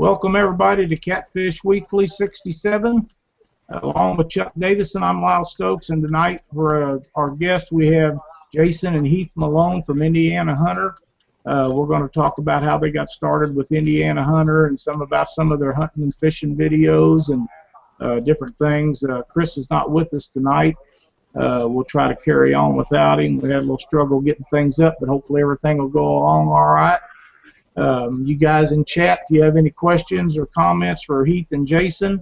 Welcome everybody to Catfish Weekly 67. Along with Chuck Davison, I'm Lyle Stokes, and tonight for our guest we have Jason and Heath Malone from Indiana Hunter. We're going to talk about how they got started with Indiana Hunter and about some of their hunting and fishing videos and different things. Chris is not with us tonight. We'll try to carry on without him. We had a little struggle getting things up, but hopefully everything will go along all right. You guys in chat, if you have any questions or comments for Heath and Jason,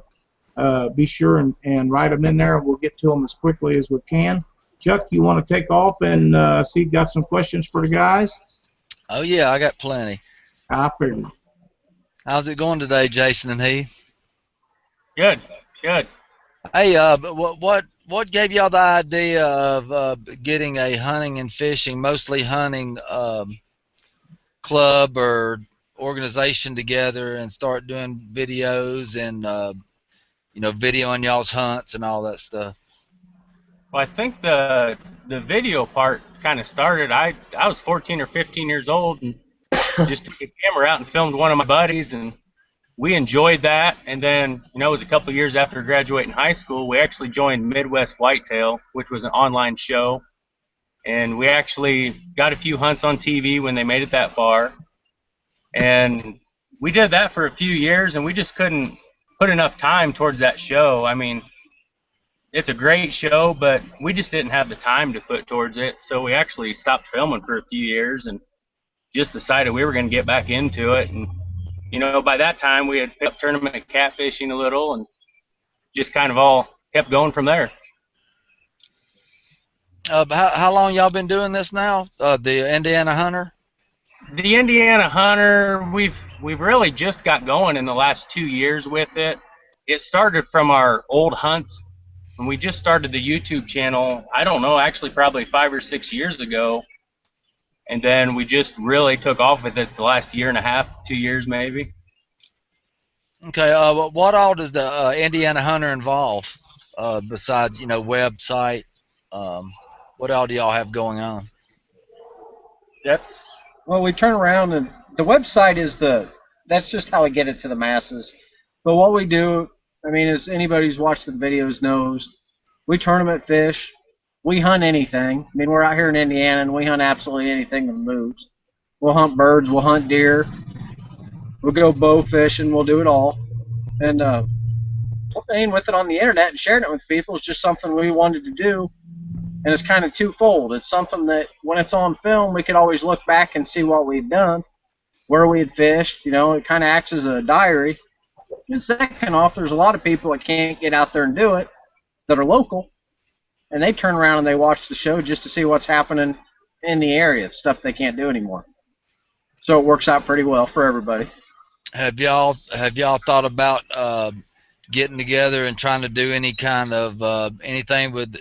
be sure and write them in there. We'll get to them as quickly as we can. Chuck, you want to take off and see if you got some questions for the guys? Oh, yeah, I got plenty. I figured. How's it going today, Jason and Heath? Good, good. Hey, what gave y'all the idea of getting a hunting and fishing, mostly hunting, club or organization together and start doing videos and videoing y'all's hunts and all that stuff? Well, I think the video part kind of started. I was 14 or 15 years old and just took a camera out and filmed one of my buddies, and we enjoyed that. And then, it was a couple of years after graduating high school, we actually joined Midwest Whitetail, which was an online show. And we actually got a few hunts on TV when they made it that far. And we did that for a few years, and we just couldn't put enough time towards that show. I mean, it's a great show, but we just didn't have the time to put towards it. So we actually stopped filming for a few years and just decided we were going to get back into it. And, by that time we had picked up tournament catfishing a little and just kind of all kept going from there. How long y'all been doing this now? The Indiana Hunter? The Indiana Hunter, we've really just got going in the last 2 years with it. It started from our old hunts, and we just started the YouTube channel, I don't know, actually probably 5 or 6 years ago. And then we just really took off with it the last year and a half, 2 years maybe. Okay, what all does the Indiana Hunter involve besides, website? What all do y'all have going on? Well, we turn around and the website that's just how we get it to the masses. But what we do, as anybody who's watched the videos knows, we tournament fish, we hunt anything. We're out here in Indiana and we hunt absolutely anything that moves. We'll hunt birds, we'll hunt deer, we'll go bow fishing, we'll do it all. And playing with it on the internet and sharing it with people is just something we wanted to do. And it's kind of twofold. It's something that when it's on film, we could always look back and see what we've done, where we had fished. It kind of acts as a diary. And second off, there's a lot of people that can't get out there and do it that are local, and they turn around and they watch the show just to see what's happening in the area, stuff they can't do anymore. So it works out pretty well for everybody. Have y'all thought about getting together and trying to do any kind of anything with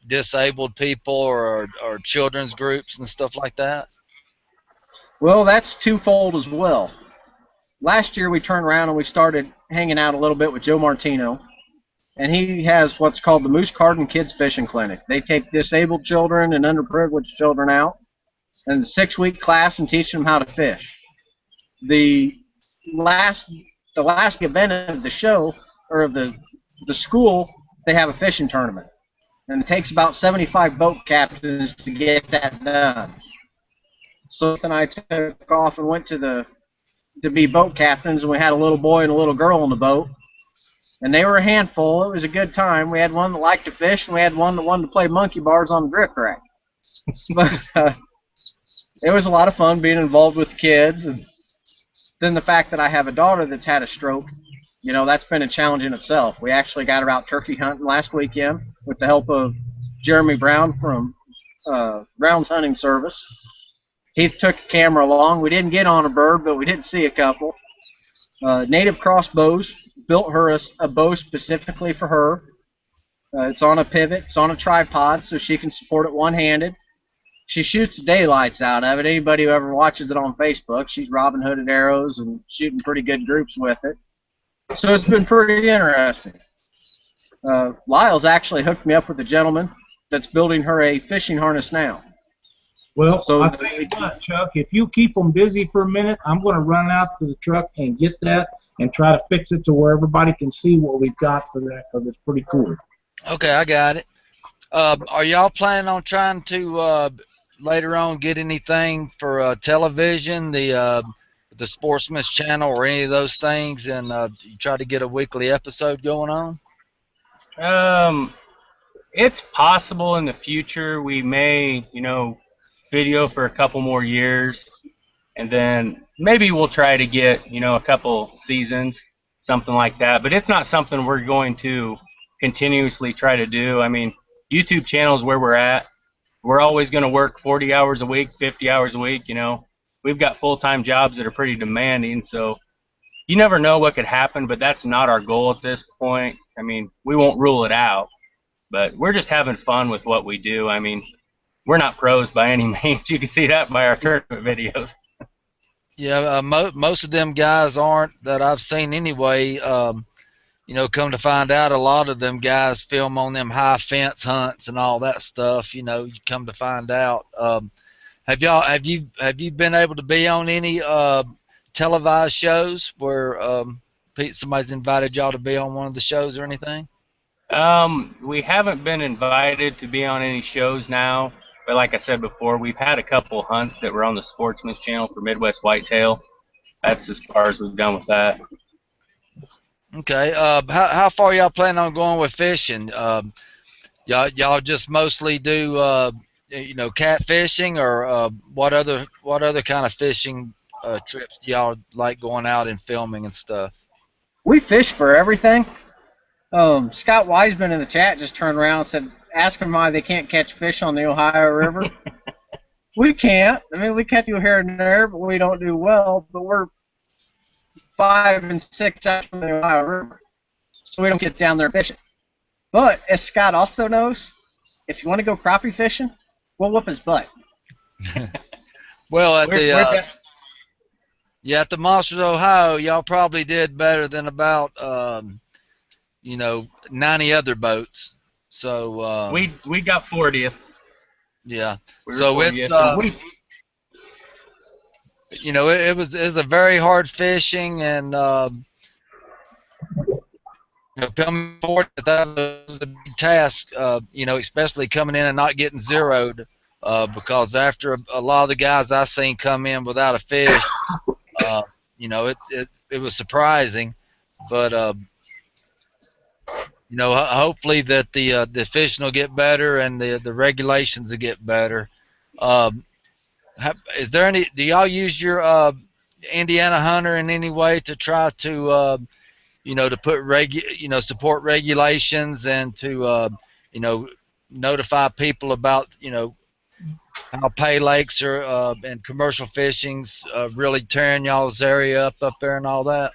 disabled people or children's groups and stuff like that? Well, that's twofold as well. Last year we turned around and we started hanging out a little bit with Joe Martino, and he has what's called the Moose Garden Kids Fishing Clinic. They take disabled children and underprivileged children out in a 6-week class and teach them how to fish. The last event of the show, or of the school, they have a fishing tournament. And it takes about 75 boat captains to get that done. So then I took off and went to be boat captains, and we had a little boy and a little girl on the boat. And they were a handful. It was a good time. We had one that liked to fish, and we had one that wanted to play monkey bars on the drift rack. But it was a lot of fun being involved with the kids. And then the fact that I have a daughter that's had a stroke, that's been a challenge in itself. We actually got her out turkey hunting last weekend with the help of Jeremy Brown from Brown's Hunting Service. He took a camera along. We didn't get on a bird, but we did see a couple. Native Crossbows built her a bow specifically for her. It's on a pivot. It's on a tripod, so she can support it one-handed. She shoots the daylights out of it. Anybody who ever watches it on Facebook, she's Robin Hooded arrows and shooting pretty good groups with it. So it's been pretty interesting. Lyle's actually hooked me up with a gentleman that's building her a fishing harness now. Well, So I'll tell you what, Chuck, if you keep them busy for a minute, I'm going to run out to the truck and get that and try to fix it to where everybody can see what we've got for that, because it's pretty cool. Okay, I got it. Are y'all planning on trying to later on get anything for television, the Sportsman's Channel, or any of those things, and you try to get a weekly episode going on? It's possible in the future we may, video for a couple more years, and then maybe we'll try to get, a couple seasons, something like that. But it's not something we're going to continuously try to do. I mean, YouTube channel is where we're at. We're always going to work 40 hours a week, 50 hours a week, We've got full-time jobs that are pretty demanding, so you never know what could happen, but that's not our goal at this point. I mean, we won't rule it out, but we're just having fun with what we do. I mean, we're not pros by any means. You can see that by our tournament videos. Yeah, most of them guys aren't that I've seen anyway. Come to find out, a lot of them guys film on them high fence hunts and all that stuff. You come to find out. Have you been able to be on any televised shows where somebody's invited y'all to be on one of the shows or anything? We haven't been invited to be on any shows now, but like I said before, we've had a couple hunts that were on the Sportsman's Channel for Midwest Whitetail. That's as far as we've done with that. Okay. How far y'all planning on going with fishing? Y'all just mostly do catfishing, or what other kind of fishing trips do y'all like going out and filming and stuff? we fish for everything. Scott Wiseman in the chat just turned around and said, ask them why they can't catch fish on the Ohio River. We can't. I mean, we catch you here and there, but we don't do well. But we're 5 and 6 out from the Ohio River, so we don't get down there fishing. But as Scott also knows, if you want to go crappie fishing, we'll whoop his butt. Well, at the Monsters, Ohio, y'all probably did better than about 90 other boats. So we got 40th. Yeah. We were So 40th. it was a very hard fishing, and coming forward, that was a big task. Especially coming in and not getting zeroed, because after a lot of the guys I seen come in without a fish, it was surprising, but hopefully that the fishing will get better and the regulations will get better. Is there any? Do y'all use your Indiana hunter in any way to try to to put support regulations and to notify people about how pay lakes are and commercial fishing's really tearing y'all's area up there and all that?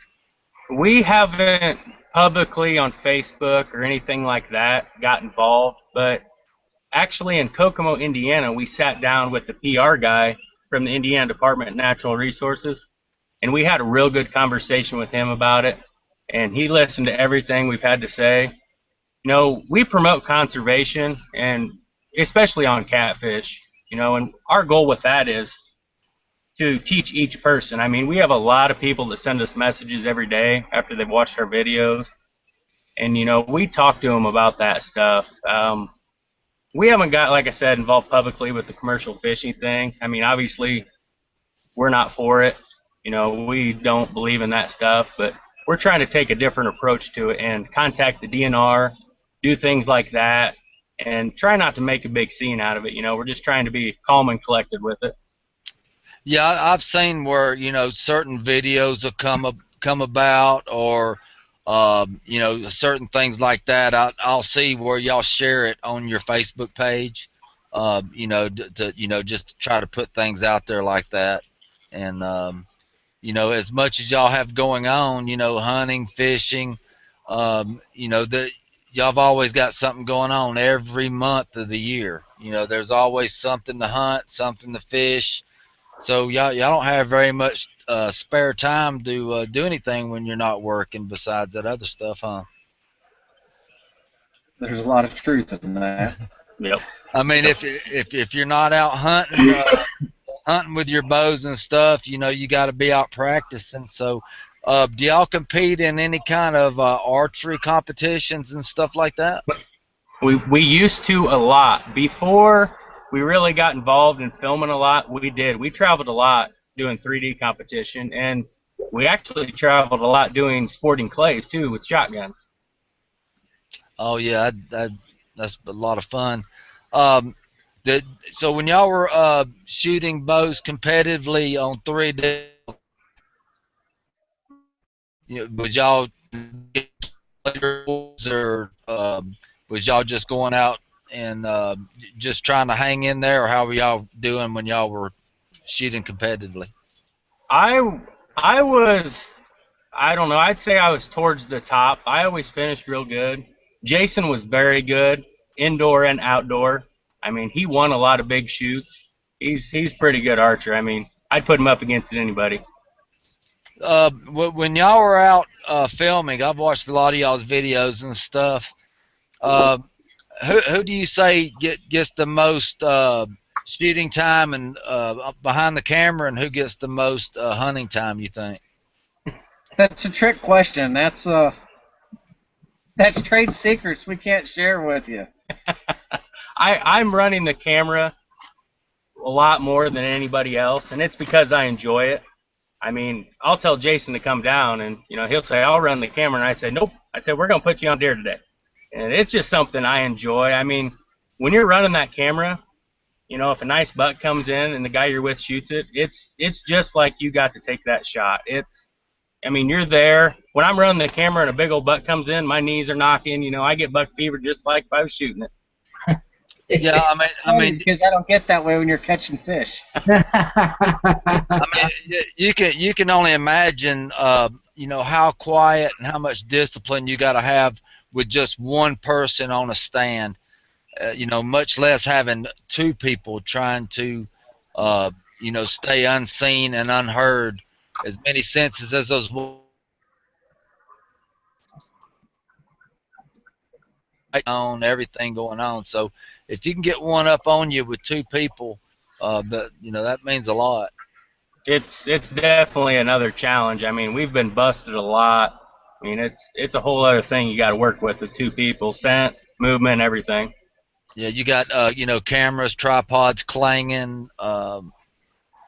We haven't publicly on Facebook or anything like that got involved, but actually in Kokomo, Indiana, we sat down with the PR guy from the Indiana Department of Natural Resources, and we had a real good conversation with him about it, and he listened to everything we've had to say. We promote conservation, and especially on catfish, and our goal with that is to teach each person. I mean, we have a lot of people that send us messages every day after they've watched our videos, and we talk to them about that stuff. We haven't got, like I said, involved publicly with the commercial fishing thing. I mean, obviously, we're not for it. We don't believe in that stuff, but we're trying to take a different approach to it and contact the DNR, do things like that, and try not to make a big scene out of it. We're just trying to be calm and collected with it. Yeah, I've seen where certain videos have come about, or certain things like that. I'll see where y'all share it on your Facebook page, just to try to put things out there like that. And as much as y'all have going on, hunting, fishing, that y'all have always got something going on every month of the year. There's always something to hunt, something to fish. So y'all don't have very much spare time to do anything when you're not working besides that other stuff, huh? There's a lot of truth in that. Yep. I mean, if you're not out hunting with your bows and stuff, you know, you got to be out practicing. So, do y'all compete in any kind of archery competitions and stuff like that? We used to a lot. Before we really got involved in filming a lot, we did. We traveled a lot doing 3D competition, and we actually traveled a lot doing sporting clays too with shotguns. Oh yeah, that's a lot of fun. Um, so when y'all were shooting bows competitively on 3D, you know, was y'all or was y'all just going out and just trying to hang in there, or how were y'all doing when y'all were shooting competitively? I I was, I don't know, I'd say I was towards the top. I always finished real good. Jason was very good, indoor and outdoor. I mean, he won a lot of big shoots. He's pretty good archer. I mean, I'd put him up against anybody. When y'all were out filming, I've watched a lot of y'all's videos and stuff. Uh, who do you say gets the most shooting time and behind the camera, and who gets the most hunting time, you think? That's a trick question. That's trade secrets we can't share with you. I'm running the camera a lot more than anybody else, and it's because I enjoy it. I mean, I'll tell Jason to come down, and you know, he'll say, "I'll run the camera," and I say, "Nope." I said, "We're gonna put you on deer today," and it's just something I enjoy. I mean, when you're running that camera, you know, if a nice buck comes in and the guy you're with shoots it, it's just like you got to take that shot. I mean, you're there. When I'm running the camera and a big old buck comes in, my knees are knocking. You know, I get buck fever just like if I was shooting it. Yeah, I mean, because I don't get that way when you're catching fish. I mean, you can only imagine, you know, how quiet and how much discipline you got to have with just one person on a stand. You know, much less having two people trying to, you know, stay unseen and unheard. As many senses as those on, everything going on. So if you can get one up on you with two people, you know, that means a lot. It's definitely another challenge. I mean, we've been busted a lot. I mean, it's a whole other thing you got to work with two people, scent, movement, everything. Yeah, you got you know, cameras, tripods clanging.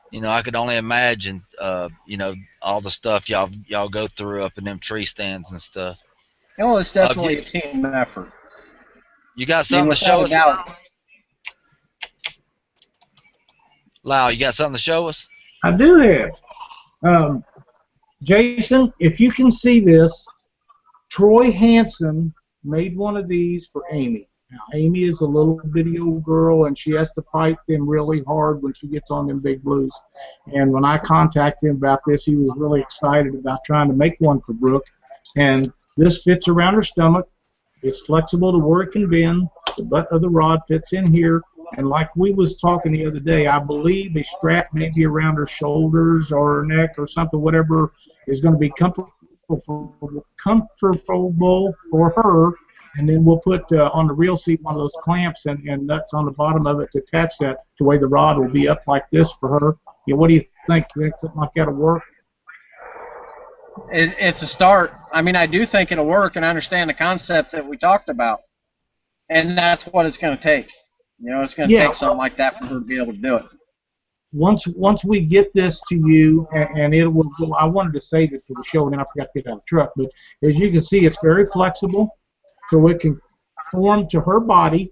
You know, I could only imagine, you know, all the stuff y'all go through up in them tree stands and stuff. No, it's definitely a team effort. You got something to show us? Lau, you got something to show us? I do have. Jason, if you can see this, Troy Hansen made one of these for Amy. Now, Amy is a little bitty old girl, and she has to fight them really hard when she gets on them big blues. And when I contacted him about this, he was really excited about trying to make one for Brooke. And this fits around her stomach. It's flexible to where it can bend. The butt of the rod fits in here. And like we was talking the other day, I believe a strap maybe around her shoulders or her neck or something, whatever is going to be comfortable for her. And then we'll put on the reel seat one of those clamps and nuts on the bottom of it to attach that to the way the rod will be up like this for her. You know, what do you think? Do you think something like that will work? It's a start. I mean, I do think it'll work, and I understand the concept that we talked about. And that's what it's going to take. You know, it's going to take something like that for her to be able to do it. Once we get this to you, and it will go, I wanted to save it for the show, and then I forgot to get it out of the truck. But as you can see, it's very flexible, so it can form to her body.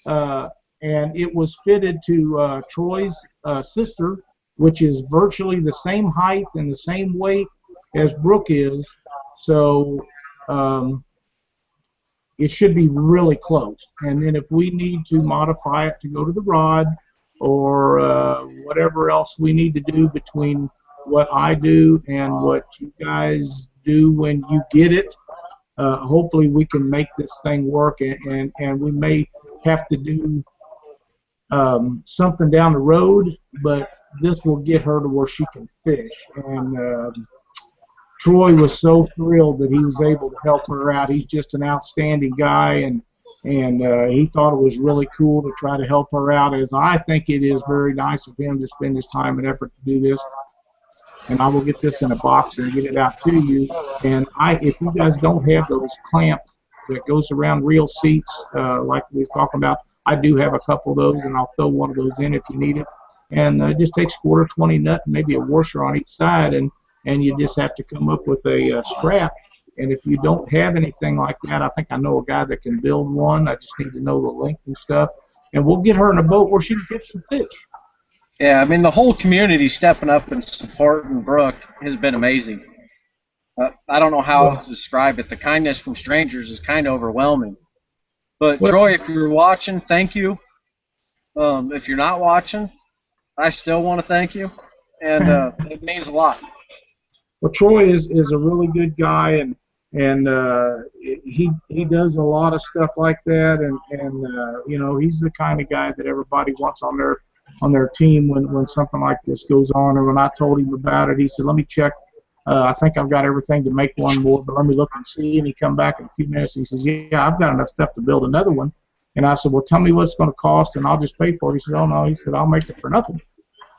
And it was fitted to Troy's sister, which is virtually the same height and the same weight as Brooke is. So it should be really close. And then if we need to modify it to go to the rod or whatever else we need to do between what I do and what you guys do when you get it, hopefully we can make this thing work. And we may have to do something down the road, but this will get her to where she can fish. And Troy was so thrilled that he was able to help her out. He's just an outstanding guy, and and he thought it was really cool to try to help her out, as I think it is very nice of him to spend his time and effort to do this. And I will get this in a box and get it out to you. And if you guys don't have those clamps that goes around real seats, like we were talking about, I do have a couple of those, and I'll throw one of those in if you need it. And it just takes quarter 20 nut and maybe a washer on each side, and you just have to come up with a strap. And if you don't have anything like that, I think I know a guy that can build one. I just need to know the length and stuff. And we'll get her in a boat where she can catch some fish. Yeah, I mean, the whole community stepping up and supporting Brooke has been amazing. I don't know how else to describe it. The kindness from strangers is kind of overwhelming. But, Troy, if you're watching, thank you. If you're not watching, I still want to thank you. And it means a lot. Well, Troy is a really good guy, and he does a lot of stuff like that, and you know, he's the kind of guy that everybody wants on their team when something like this goes on. And when I told him about it, he said, "Let me check. I think I've got everything to make one more, but let me look and see." And he come back in a few minutes. And he says, "Yeah, I've got enough stuff to build another one." And I said, "Well, tell me what it's going to cost, and I'll just pay for it." He said, "Oh no," he said, "I'll make it for nothing."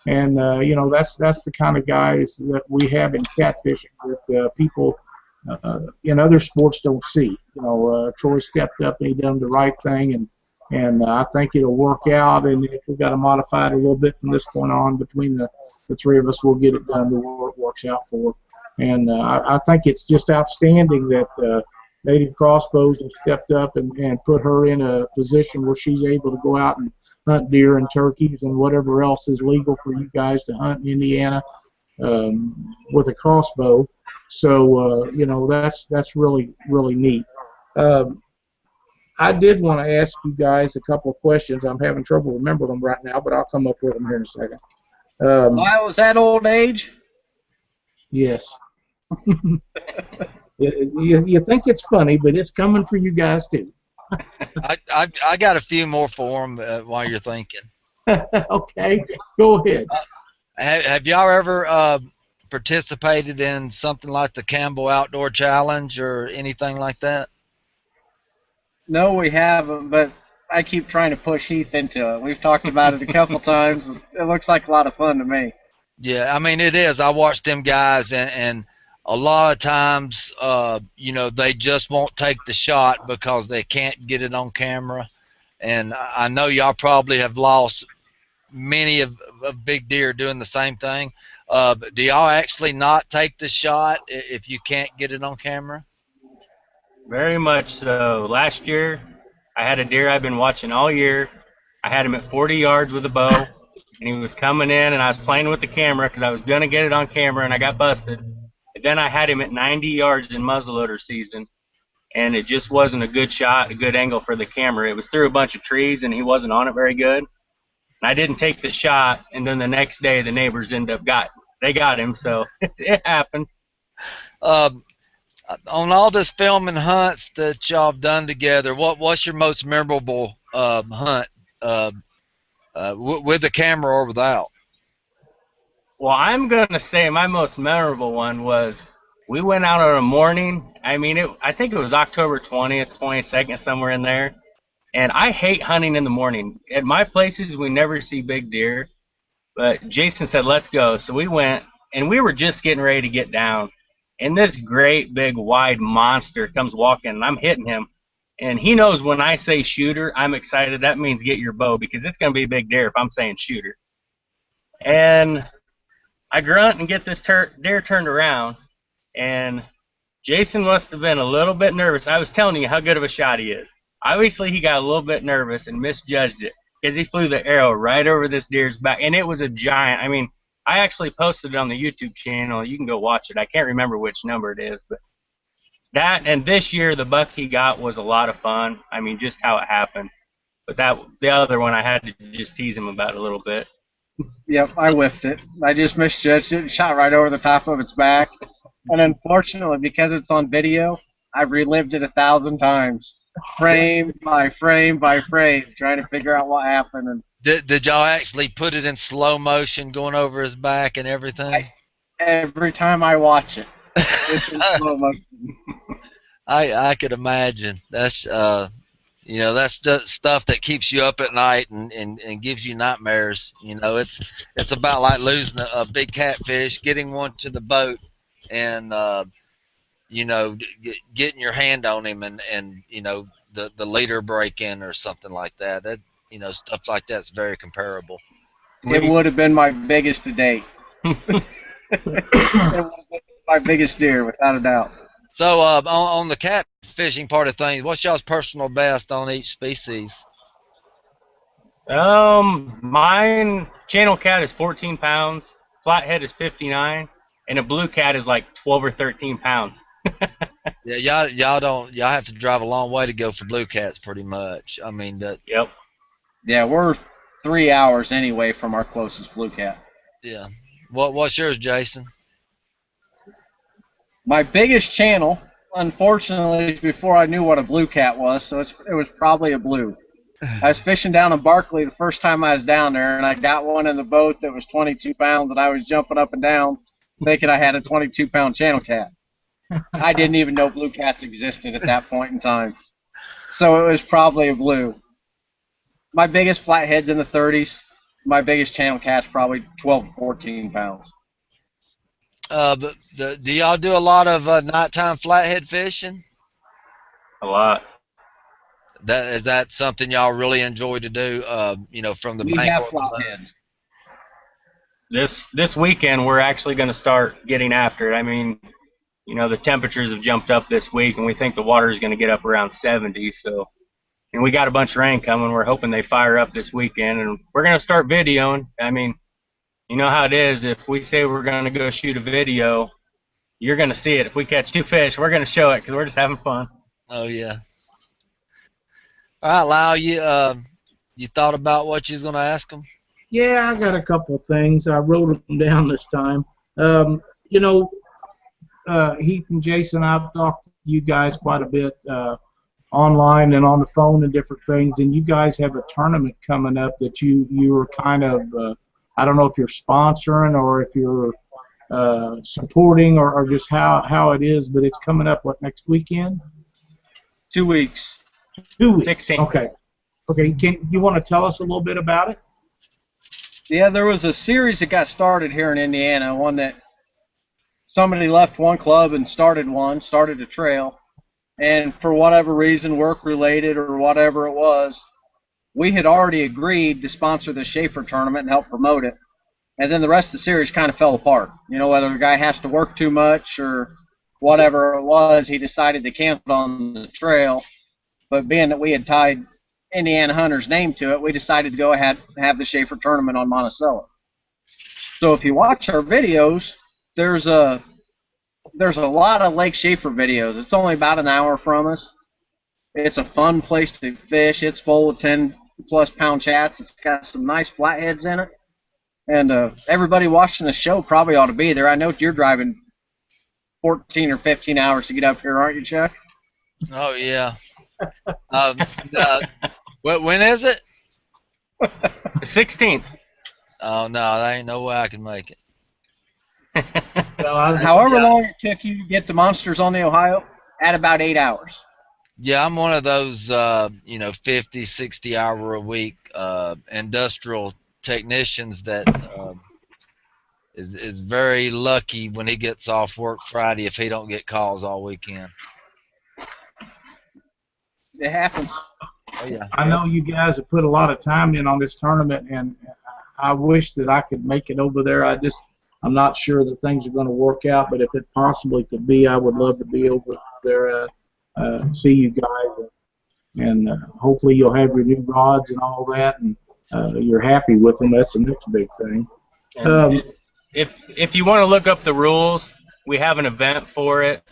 And you know, that's the kind of guys that we have in catfishing that people in other sports don't see. You know, Troy stepped up and he done the right thing, and I think it'll work out. And if we've got to modify it a little bit from this point on, between the three of us, we'll get it done to where it works out for. And I think it's just outstanding that Native Crossbows have stepped up and put her in a position where she's able to go out and hunt deer and turkeys and whatever else is legal for you guys to hunt in Indiana with a crossbow. So you know, that's really neat. I did want to ask you guys a couple of questions. I'm having trouble remembering them right now, but I'll come up with them here in a second. Why was that old age? Yes. You think it's funny, but it's coming for you guys too. I got a few more for them while you're thinking. Okay, go ahead. Have y'all ever participated in something like the Campbell Outdoor Challenge or anything like that? No, we haven't, but I keep trying to push Heath into it. We've talked about it a couple times. It looks like a lot of fun to me. Yeah, I mean, it is. I watch them guys, and a lot of times, you know, they just won't take the shot because they can't get it on camera. And I know y'all probably have lost many of big deer doing the same thing. But do y'all actually not take the shot if you can't get it on camera? Very much so. Last year, I had a deer I've been watching all year. I had him at 40 yards with a bow, and he was coming in, and I was playing with the camera because I was going to get it on camera, and I got busted. And then I had him at 90 yards in muzzleloader season, and it just wasn't a good shot, a good angle for the camera. It was through a bunch of trees, and he wasn't on it very good. And I didn't take the shot, and then the next day the neighbors they got him, so it happened. On all this filming hunts that y'all have done together, what's your most memorable hunt with the camera or without? Well, I'm going to say my most memorable one was we went out on a morning. I mean, I think it was October 20th, 22nd, somewhere in there. And I hate hunting in the morning. At my places, we never see big deer. But Jason said, let's go. So we went, and we were just getting ready to get down. And this great, big, wide monster comes walking, and I'm hitting him. And he knows when I say shooter, I'm excited. That means get your bow, because it's going to be a big deer if I'm saying shooter. And I grunt and get this deer turned around, and Jason must have been a little bit nervous. I was telling you how good of a shot he is. Obviously, he got a little bit nervous and misjudged it because he flew the arrow right over this deer's back, and it was a giant. I mean, I actually posted it on the YouTube channel. You can go watch it. I can't remember which number it is, but that, and this year the buck he got was a lot of fun. I mean, just how it happened. But the other one I had to just tease him about a little bit. Yep, I whiffed it. I just misjudged it and shot right over the top of its back. And unfortunately, because it's on video, I've relived it 1,000 times. Frame by frame by frame, trying to figure out what happened. And Did y'all actually put it in slow motion going over his back and everything? Every time I watch it, it's in slow motion. I could imagine. That's You know, that's just stuff that keeps you up at night and gives you nightmares. You know, it's about like losing a big catfish, getting one to the boat, and you know, getting your hand on him, and you know, the leader break in or something like that. That, you know, stuff like that's very comparable. It would have been my biggest to date. It would have been my biggest deer, without a doubt. So on the catfishing part of things, what's y'all's personal best on each species? Mine channel cat is 14 pounds, flathead is 59, and a blue cat is like 12 or 13 pounds. Yeah, y'all have to drive a long way to go for blue cats, pretty much. I mean that. Yep. Yeah, we're 3 hours anyway from our closest blue cat. Yeah. What's yours, Jason? My biggest channel, unfortunately, is before I knew what a blue cat was, so it was probably a blue. I was fishing down in Barkley the first time I was down there, and I got one in the boat that was 22 pounds, and I was jumping up and down thinking I had a 22-pound channel cat. I didn't even know blue cats existed at that point in time. So it was probably a blue. My biggest flathead's in the 30s. My biggest channel cat's probably 12 to 14 pounds. But do y'all do a lot of nighttime flathead fishing? A lot. Is that something y'all really enjoy to do? You know, from the We bank have or the flatheads. This weekend we're actually going to start getting after it. I mean, you know, the temperatures have jumped up this week, and we think the water is going to get up around 70. So, and we got a bunch of rain coming. We're hoping they fire up this weekend, and we're going to start videoing. I mean, you know how it is. If we say we're going to go shoot a video, you're going to see it. If we catch 2 fish, we're going to show it because we're just having fun. Oh yeah. All right, Lyle, you thought about what you was gonna ask them? Yeah, I got a couple things. I wrote them down this time. You know, Heath and Jason, I've talked to you guys quite a bit online and on the phone and different things, and you guys have a tournament coming up that you are kind of, I don't know if you're sponsoring or if you're supporting or just how it is, but it's coming up, what, next weekend? 2 weeks. 2 weeks. 16. Okay. Okay. Can you want to tell us a little bit about it? Yeah, there was a series that got started here in Indiana, one that somebody left one club and started a trail, and for whatever reason, work-related or whatever it was, we had already agreed to sponsor the Schaefer tournament and help promote it, and then the rest of the series kind of fell apart. You know, whether the guy has to work too much or whatever it was, he decided to cancel on the trail, but being that we had tied Indiana Hunter's name to it, we decided to go ahead and have the Schaefer tournament on Monticello. So if you watch our videos, there's a lot of Lake Schaefer videos. It's only about an hour from us. It's a fun place to fish. It's full of 10-plus pound chats. It's got some nice flatheads in it. And everybody watching the show probably ought to be there. I know you're driving 14 or 15 hours to get up here, aren't you, Chuck? Oh yeah. When is it? The 16th. Oh no, there ain't no way I can make it. However long it took you to get the monsters on the Ohio, at about 8 hours. Yeah, I'm one of those, you know, 50, 60 hour a week industrial technicians that is very lucky when he gets off work Friday if he don't get calls all weekend. It happens. Oh yeah. I know you guys have put a lot of time in on this tournament, and I wish that I could make it over there. I'm not sure that things are going to work out, but if it possibly could be, I would love to be over there, see you guys, and hopefully you'll have your new rods and all that, and you're happy with them. That's the next big thing. If you want to look up the rules, we have an event for it.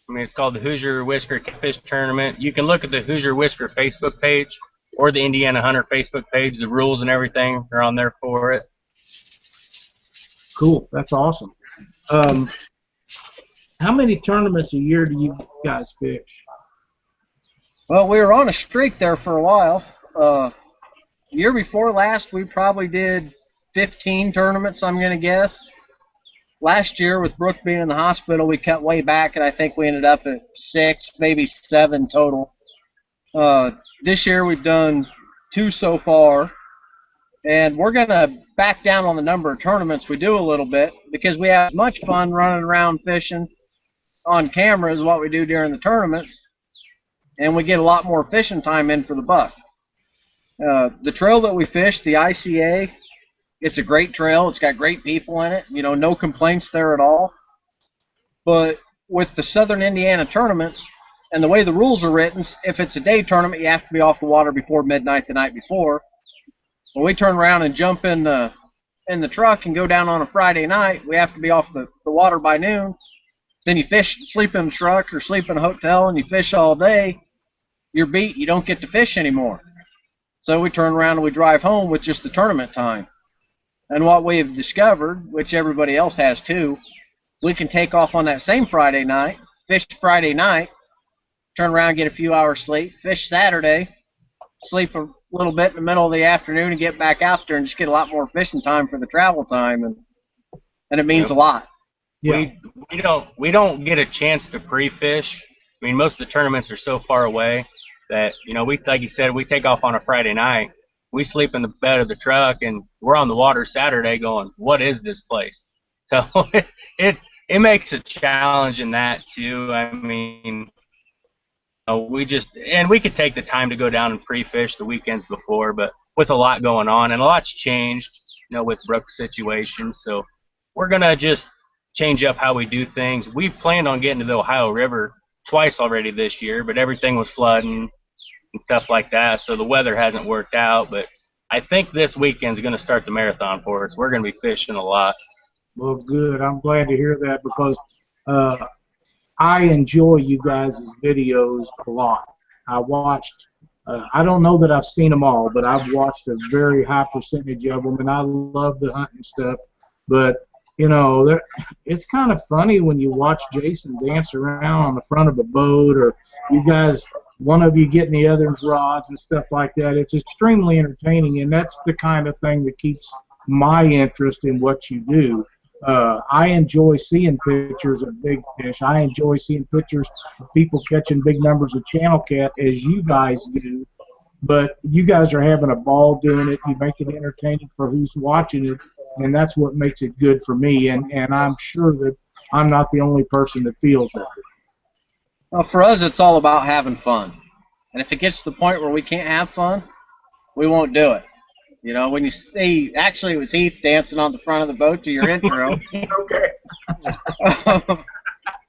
I mean, it's called the Hoosier Whisker Catfish Tournament. You can look at the Hoosier Whisker Facebook page or the Indiana Hunter Facebook page. The rules and everything are on there for it. Cool. That's awesome. How many tournaments a year do you guys fish? Well, we were on a streak there for a while. Year before last, we probably did 15 tournaments, I'm going to guess. Last year, with Brooke being in the hospital, we cut way back, and I think we ended up at 6, maybe 7 total. This year we've done 2 so far, and we're going to back down on the number of tournaments we do a little bit because we have as much fun running around fishing on camera as what we do during the tournaments, and we get a lot more fishing time in for the buck. The trail that we fish, the ICA, it's a great trail. It's got great people in it. You know, no complaints there at all. But with the Southern Indiana tournaments, and the way the rules are written, if it's a day tournament, you have to be off the water before midnight the night before. When we turn around and jump in the truck and go down on a Friday night, we have to be off the water by noon. Then you fish, sleep in the truck or sleep in a hotel, and you fish all day. You're beat. You don't get to fish anymore. So we turn around and we drive home with just the tournament time. And what we have discovered, which everybody else has too, we can take off on that same Friday night, fish Friday night, turn around, get a few hours sleep, fish Saturday, sleep a little bit in the middle of the afternoon, and get back out there and just get a lot more fishing time for the travel time, and it means a lot. Yeah. We don't get a chance to pre-fish. I mean, most of the tournaments are so far away that, you know, we, like you said, we take off on a Friday night. We sleep in the bed of the truck, and we're on the water Saturday going, what is this place? So it makes a challenge in that, too. I mean, we could take the time to go down and pre-fish the weekends before, but with a lot going on, and a lot's changed, you know, with Brooke's situation. So we're going to just change up how we do things. We've planned on getting to the Ohio River twice already this year, but everything was flooding and stuff like that, so the weather hasn't worked out. But I think this weekend's going to start the marathon for us. We're going to be fishing a lot. Well, good. I'm glad to hear that because I enjoy you guys' videos a lot. I watched, I don't know that I've seen them all, but I've watched a very high percentage of them, and I love the hunting stuff. But, you know, it's kind of funny when you watch Jason dance around on the front of a boat, or you guys, one of you getting the other's rods and stuff like that. It's extremely entertaining, and that's the kind of thing that keeps my interest in what you do. I enjoy seeing pictures of big fish. I enjoy seeing pictures of people catching big numbers of channel cat, as you guys do. But you guys are having a ball doing it. You make it entertaining for who's watching it, and that's what makes it good for me. And I'm sure that I'm not the only person that feels that. Well, for us, it's all about having fun. And if it gets to the point where we can't have fun, we won't do it. You know, when you see, actually it was Heath dancing on the front of the boat to your intro. Okay.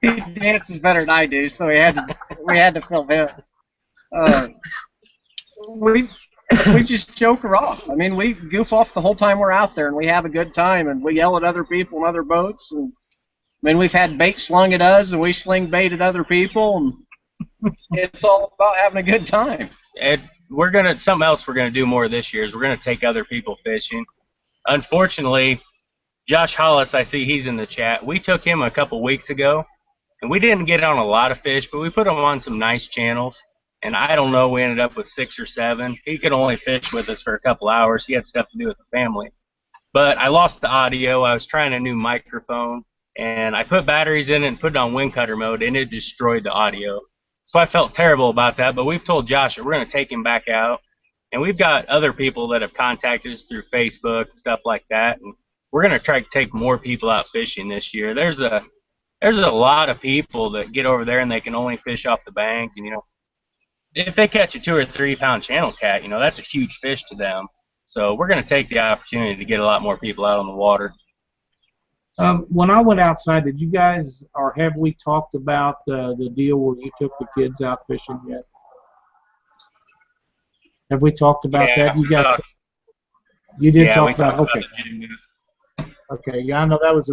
He dances better than I do, so we had to film him. We just joke her off. I mean, we goof off the whole time we're out there, and we have a good time, and we yell at other people in other boats. And I mean, we've had bait slung at us, and we sling bait at other people, and it's all about having a good time. Something else we're gonna do more this year is we're gonna take other people fishing. Unfortunately, Josh Hollis, I see he's in the chat. We took him a couple weeks ago, and we didn't get on a lot of fish, but we put him on some nice channels. And I don't know, we ended up with 6 or 7. He could only fish with us for a couple hours. He had stuff to do with the family. But I lost the audio. I was trying a new microphone, and I put batteries in it and put it on wind cutter mode, and it destroyed the audio. So I felt terrible about that, but we've told Josh that we're going to take him back out. And we've got other people that have contacted us through Facebook and stuff like that. And we're going to try to take more people out fishing this year. There's a lot of people that get over there and they can only fish off the bank. And, you know, if they catch a 2 or 3 pound channel cat, you know, that's a huge fish to them. So we're going to take the opportunity to get a lot more people out on the water. When I went outside, did you guys, or have we talked about the deal where you took the kids out fishing yet? Have we talked about that? You guys, you did talk about. Okay. Okay. Yeah, I know that was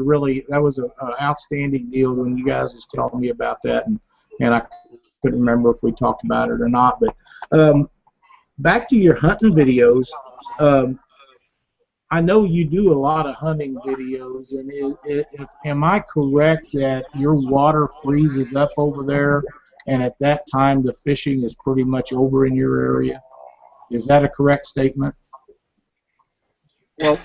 an outstanding deal when you guys was telling me about that, and I couldn't remember if we talked about it or not. But back to your hunting videos. I know you do a lot of hunting videos, and am I correct that your water freezes up over there, and at that time the fishing is pretty much over in your area? Is that a correct statement? Well,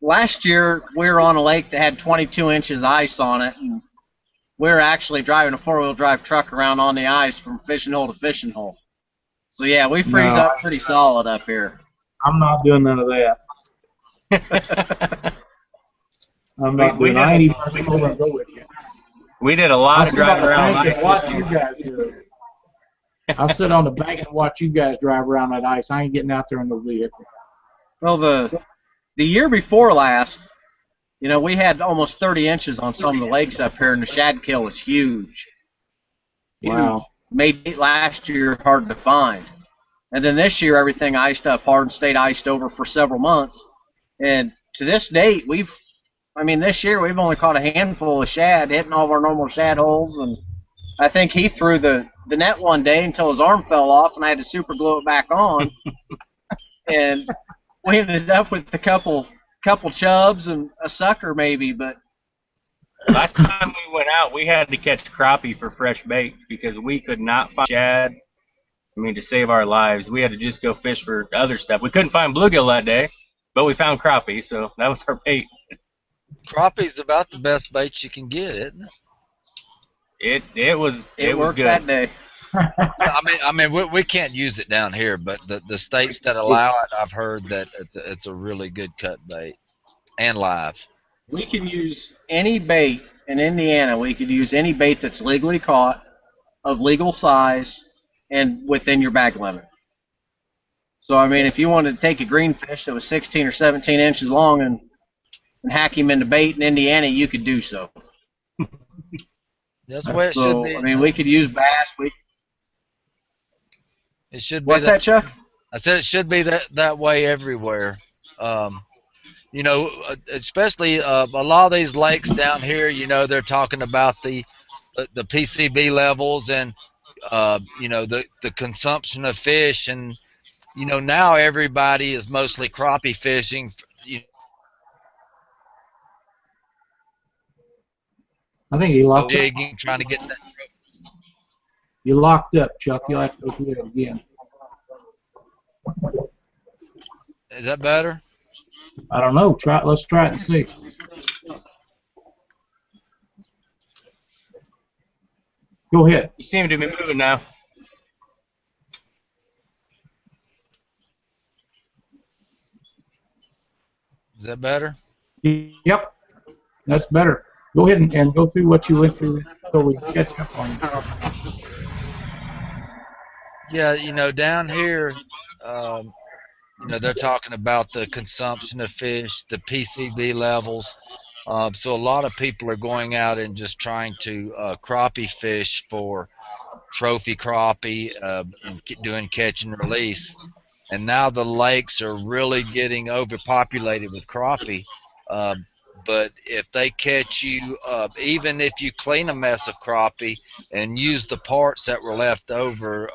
last year we were on a lake that had 22 inches ice on it, and we were actually driving a 4-wheel drive truck around on the ice from fishing hole to fishing hole. So yeah, we freeze No. up pretty solid up here. I'm not doing none of that. I'm not doing. I ain't even gonna come over and go with you. We did a I'll lot of sit on driving the around. bank and ice watch fishing. you guys do it. I'll sit on the bank and watch you guys drive around that ice. I ain't getting out there in the vehicle. Well, the year before last, you know, we had almost 30 inches on some of the lakes up here, and the shad kill was huge. Wow. Made it last year hard to find. And then this year, everything iced up hard and stayed iced over for several months. And to this date, this year we've only caught a handful of shad, hitting all of our normal shad holes. And I think he threw the net one day until his arm fell off, and I had to super glue it back on. And we ended up with a couple chubs and a sucker maybe, but Last time we went out, we had to catch crappie for fresh bait because we could not find shad. I mean, to save our lives, we had to just go fish for other stuff. We couldn't find bluegill that day, but we found crappie, so that was our bait. Crappie's about the best bait you can get, isn't it? It was worked good. that day. I mean, we can't use it down here, but the states that allow it, I've heard that it's a really good cut bait and live. We can use any bait in Indiana. We could use any bait that's legally caught, of legal size, and within your bag limit. So, I mean, if you wanted to take a greenfish that was 16 or 17 inches long and hack him into bait in Indiana, you could do so. That's the way it So, should be. I mean, we could use bass. It should be. What's that, Chuck? I said it should be that way everywhere. You know, especially a lot of these lakes down here. You know, they're talking about the PCB levels and you know, the consumption of fish, and you know, now everybody is mostly crappie fishing. I think he locked up. Digging, trying to get that. You locked up, Chuck. You'll have to go through that again. Is that better? I don't know. Let's try it and see. Go ahead. You seem to be moving now. Is that better? Yep. That's better. Go ahead and go through what you went through so we can catch up on you. Yeah, you know, down here, you know, they're talking about the consumption of fish, the PCB levels. So a lot of people are going out and just trying to crappie fish for trophy crappie and doing catch and release. And now the lakes are really getting overpopulated with crappie. But if they catch you, even if you clean a mess of crappie and use the parts that were left over,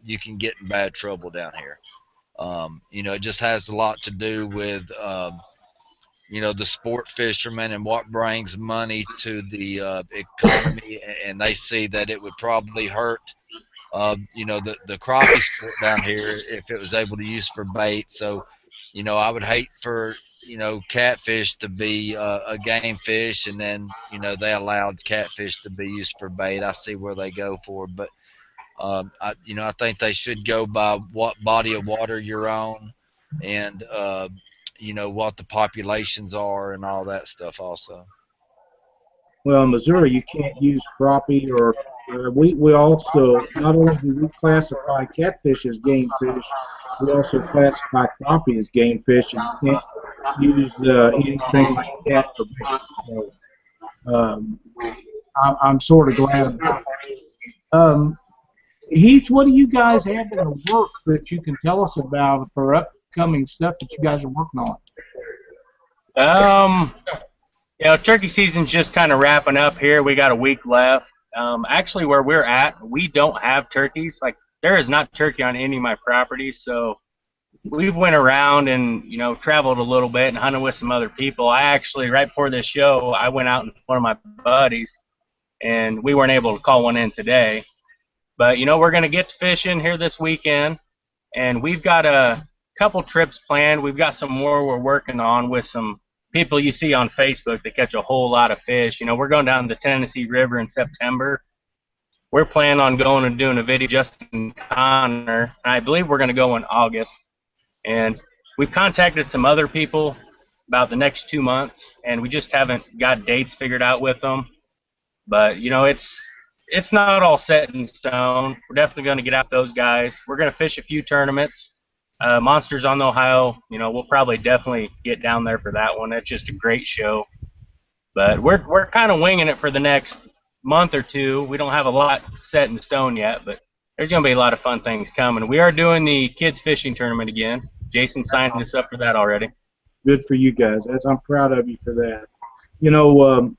you can get in bad trouble down here. You know, it just has a lot to do with, you know, the sport fishermen and what brings money to the economy, and they see that it would probably hurt, you know, the crappie sport down here if it was able to use for bait. So, you know, I would hate for, you know, catfish to be a game fish, and then, you know, they allowed catfish to be used for bait. I see where they go for, but you know, I think they should go by what body of water you're on, and you know, what the populations are and all that stuff also. Well, in Missouri, you can't use crappie, or we also, not only do we classify catfish as game fish, we also classify crappie as game fish, and you can't use anything like that for bait. So, I'm sort of glad about that. Heath, what do you guys have in the works that you can tell us about for upcoming stuff that you guys are working on? You know, turkey season's just kind of wrapping up here. We got a week left. Actually, where we're at, we don't have turkeys. Like, there is not turkey on any of my properties, so we went around and, you know, traveled a little bit and hunted with some other people. I actually, right before this show, I went out with one of my buddies, and we weren't able to call one in today. But, you know, we're going to get to fishing here this weekend, and we've got a couple trips planned. We've got some more we're working on with some people you see on Facebook that catch a whole lot of fish. You know, we're going down the Tennessee River in September, we're planning on going and doing a video just in Connor. And I believe we're going to go in August. And we've contacted some other people about the next 2 months, and we just haven't got dates figured out with them. But, you know, it's not all set in stone. We're definitely going to get out those guys. We're going to fish a few tournaments. Monsters on the Ohio, you know, we'll probably definitely get down there for that one. That's just a great show. But we're kind of winging it for the next month or two. We don't have a lot set in stone yet, but there's going to be a lot of fun things coming. We are doing the kids fishing tournament again. Jason signed us up for that already. Good for you guys. I'm proud of you for that. You know,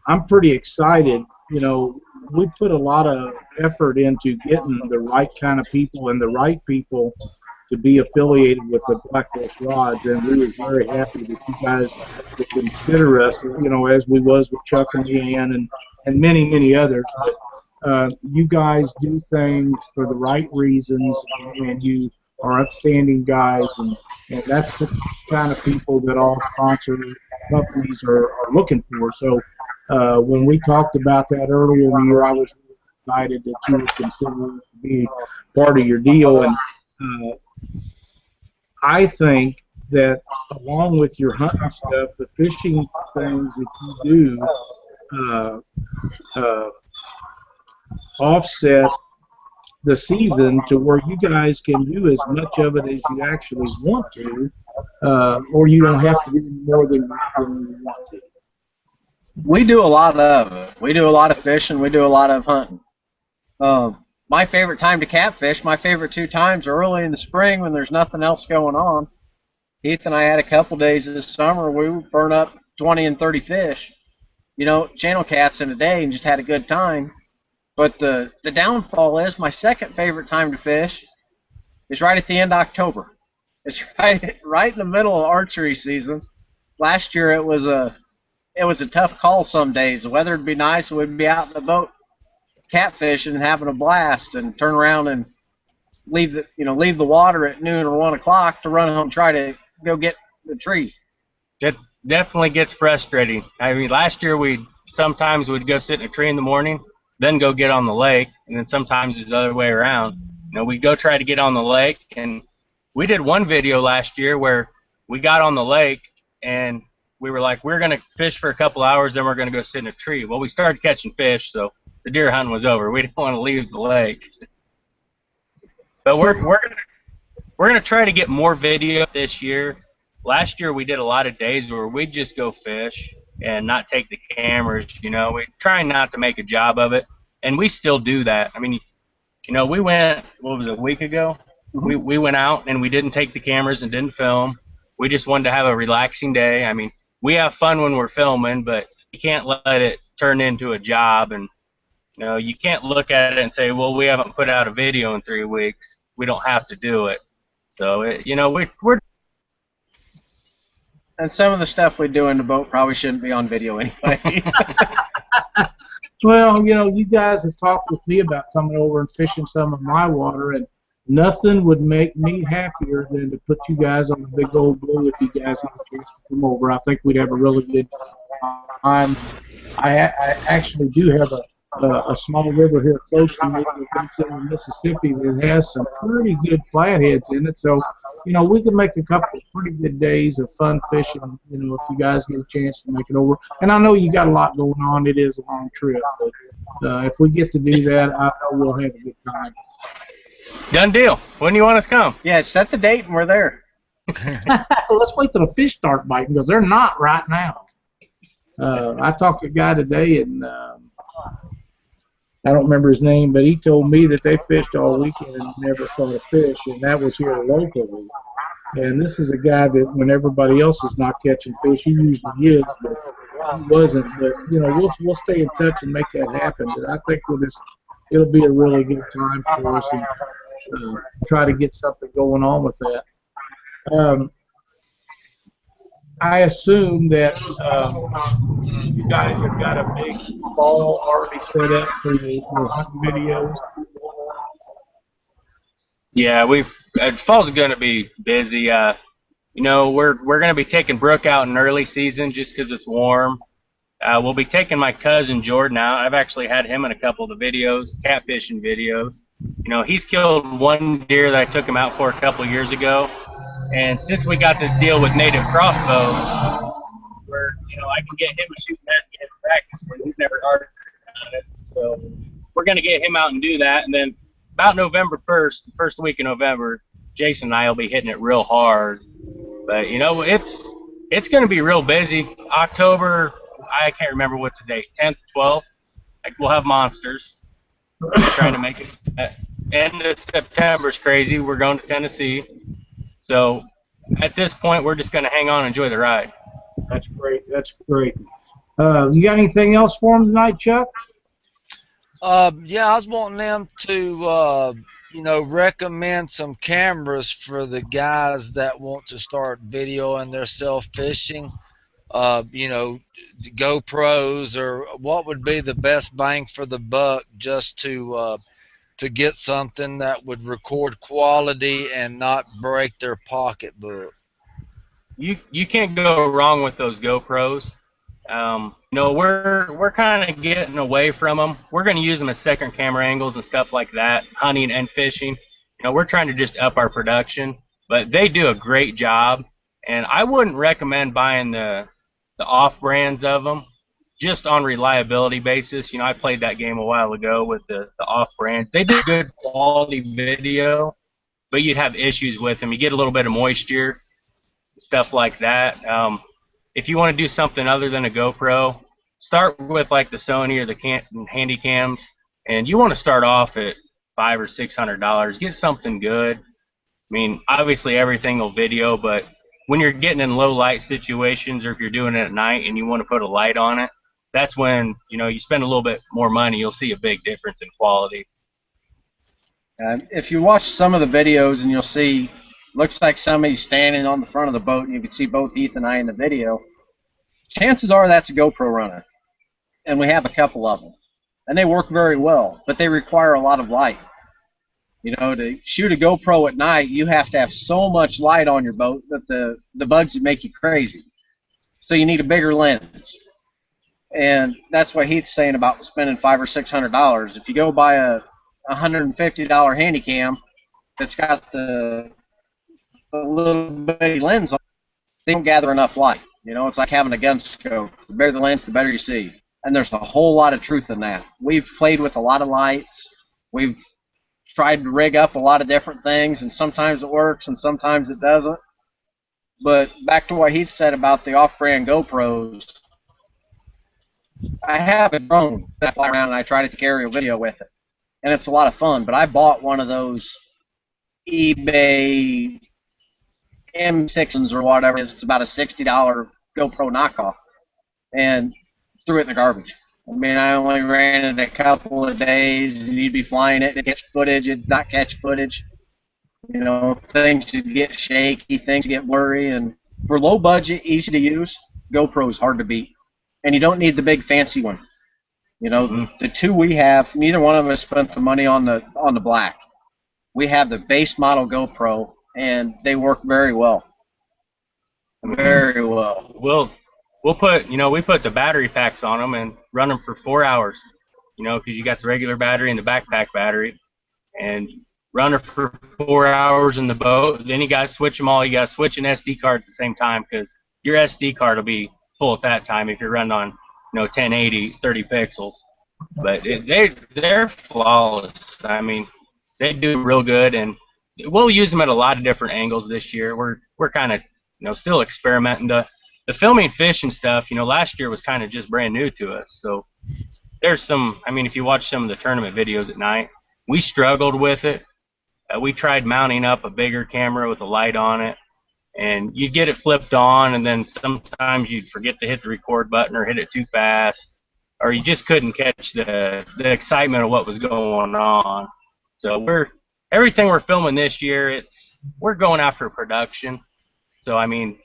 I'm pretty excited. You know, we put a lot of effort into getting the right kind of people and the right people to be affiliated with the Blackfish Rods, and we was very happy that you guys would consider us, you know, as we was with Chuck and Leanne and many, many others. But you guys do things for the right reasons, and you are upstanding guys, and that's the kind of people that all sponsor companies are looking for. So when we talked about that earlier in the year, I was excited that you would consider us to be part of your deal. And I think that along with your hunting stuff, the fishing things that you do offset the season to where you guys can do as much of it as you actually want to, or you don't have to do more than you want to. We do a lot of it. We do a lot of fishing. We do a lot of hunting. My favorite time to catfish, my favorite 2 times are early in the spring when there's nothing else going on. Heath and I had a couple days this summer where we would burn up 20 and 30 fish, you know, channel cats in a day, and just had a good time. But the downfall is my second favorite time to fish is right at the end of October. It's right in the middle of archery season. Last year it was a tough call some days. The weather would be nice, and we'd be out in the boat catfishing and having a blast, and turn around and leave the water at noon or 1 o'clock to run home and try to go get the tree. It definitely gets frustrating. I mean, last year sometimes we'd go sit in a tree in the morning, then go get on the lake, and then sometimes it's the other way around. You know, we'd go try to get on the lake, and we did one video last year where we got on the lake and we were like, we're going to fish for a couple hours, then we're going to go sit in a tree. Well, we started catching fish, so the deer hunting was over. We didn't want to leave the lake. But we're gonna try to get more video this year. Last year we did a lot of days where we'd just go fish and not take the cameras. You know, we try not to make a job of it, and we still do that. I mean, you know, we went, what was it, a week ago? We went out and we didn't take the cameras and didn't film. We just wanted to have a relaxing day. I mean, we have fun when we're filming, but you can't let it turn into a job. And you know, you can't look at it and say, well, we haven't put out a video in 3 weeks. We don't have to do it. So, you know, we're... And some of the stuff we do in the boat probably shouldn't be on video anyway. Well, you know, you guys have talked with me about coming over and fishing some of my water, and nothing would make me happier than to put you guys on the Big Old Blue if you guys have a chance to come over. I think we'd have a really good time. I actually do have a small river here close to me that's in Mississippi that has some pretty good flatheads in it. So, you know, we can make a couple of pretty good days of fun fishing, you know, if you guys get a chance to make it over. And I know you got a lot going on. It is a long trip. But if we get to do that, I know we'll have a good time. Done deal. When do you want us to come? Yeah, set the date and we're there. Let's wait till the fish start biting, because they're not right now. I talked to a guy today, and I don't remember his name, but he told me that they fished all weekend and never caught a fish, and that was here locally. And this is a guy that when everybody else is not catching fish, he usually is, but he wasn't. But, you know, we'll stay in touch and make that happen. But I think it'll be a really good time for us, and try to get something going on with that. I assume that you guys have got a big fall already set up for your hunting videos. Yeah, fall's going to be busy. You know, we're going to be taking Brooke out in early season just because it's warm. We'll be taking my cousin Jordan out. I've actually had him in a couple of the videos, catfishing videos. You know, he's killed one deer that I took him out for a couple of years ago. And since we got this deal with native crossbows, where, you know, I can get him a shooting that and get him practicing. He's never archered on it. So we're going to get him out and do that. And then about November 1st, the first week of November, Jason and I will be hitting it real hard. But, you know, it's going to be real busy. October, I can't remember what's the date, 10th, 12th. Like, we'll have monsters. We're trying to make it. End of September is crazy. We're going to Tennessee. So at this point, we're just going to hang on and enjoy the ride. That's great. That's great. You got anything else for them tonight, Chuck? Yeah, I was wanting them to, you know, recommend some cameras for the guys that want to start videoing their self-fishing. You know, GoPros, or what would be the best bang for the buck just to get something that would record quality and not break their pocketbook. You can't go wrong with those GoPros. You know, we're kind of getting away from them. We're going to use them as second camera angles and stuff like that, hunting and fishing. You know, we're trying to just up our production, but they do a great job. And I wouldn't recommend buying the off brands of them just on reliability basis. You know, I played that game a while ago with the off brands. They do good quality video, but you'd have issues with them. You get a little bit of moisture, stuff like that. If you want to do something other than a GoPro, start with like the Sony or the handy cams, and you want to start off at $500 or $600. Get something good. I mean, obviously everything will video, but when you're getting in low light situations, or if you're doing it at night and you want to put a light on it, that's when, you know, you spend a little bit more money, you'll see a big difference in quality. If you watch some of the videos, and you'll see, looks like somebody's standing on the front of the boat, and you can see both Heath and I in the video. Chances are that's a GoPro runner, and we have a couple of them, and they work very well, but they require a lot of light. You know, to shoot a GoPro at night, you have to have so much light on your boat that the bugs would make you crazy. So you need a bigger lens, and that's what Heath's saying about spending $500 or $600. If you go buy a $150 handy cam that's got the little bitty lens on, they don't gather enough light. You know, it's like having a gun scope. The bigger the lens, the better you see. And there's a whole lot of truth in that. We've played with a lot of lights. We've tried to rig up a lot of different things, and sometimes it works and sometimes it doesn't. But back to what Heath said about the off-brand GoPros, I have a drone that I fly around and I try to take aerial video with it. And it's a lot of fun, but I bought one of those eBay M6s or whatever it is. It's about a $60 GoPro knockoff, and threw it in the garbage. I mean, I only ran it a couple of days, and you'd be flying it to catch footage, it'd not catch footage. You know, things would get shaky, things get blurry, and for low budget, easy to use, GoPro is hard to beat. And you don't need the big fancy one. You know, the two we have, neither one of us spent the money on the black. We have the base model GoPro, and they work very well. Very well. We'll put, you know, we put the battery packs on them and run them for 4 hours, you know, because you got the regular battery and the backpack battery, and run it for 4 hours in the boat. Then you got to switch them all. You got to switch an SD card at the same time, because your SD card will be full at that time if you're running on, you know, 1080, 30 pixels. But they're flawless. I mean, they do real good, and we'll use them at a lot of different angles this year. We're kind of, you know, still experimenting. The filming fish and stuff, you know, last year was kind of just brand new to us. So there's some, I mean, if you watch some of the tournament videos at night, we struggled with it. We tried mounting up a bigger camera with a light on it, and you'd get it flipped on, and then sometimes you'd forget to hit the record button or hit it too fast, or you just couldn't catch the excitement of what was going on. So everything we're filming this year, we're going after production. So I mean,